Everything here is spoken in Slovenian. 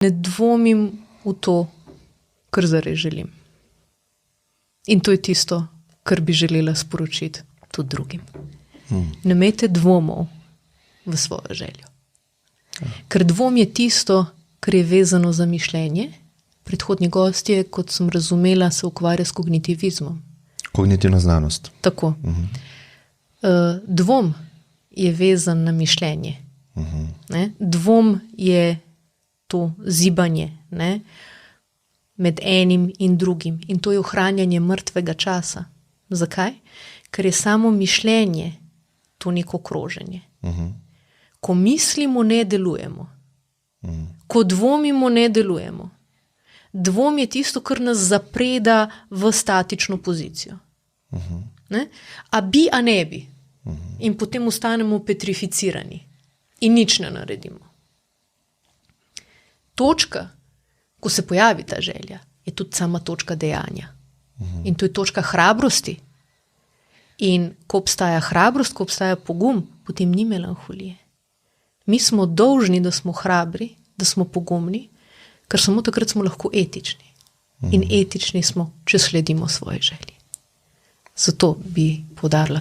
Ne dvomim v to, kar zares želim. In to je tisto, kar bi želela sporočiti tudi drugim. Ne imejte dvomov v svojo željo. Ker dvom je tisto, kar je vezano za mišljenje. Predhodni gostje, kot sem razumela, se ukvarja s kognitivizmom. Kognitivna znanost. Tako. Dvom je vezan na mišljenje. Ne? Dvom je to zibanje, ne? Med enim in drugim. In to je ohranjanje mrtvega časa. Zakaj? Ker je samo mišljenje to neko kroženje. Ko mislimo, ne delujemo. Ko dvomimo, ne delujemo. Dvom je tisto, kar nas zapreda v statično pozicijo. Ne? A bi, a ne bi. In potem ostanemo petrificirani. In nič ne naredimo. Točka, ko se pojavi ta želja, je tudi sama točka dejanja. In to je točka hrabrosti. In ko obstaja hrabrost, ko obstaja pogum, potem ni melanholije. Mi smo dolžni, da smo hrabri, da smo pogumni, ker samo takrat smo lahko etični. In etični smo, če sledimo svoji želji. Zato bi poudarila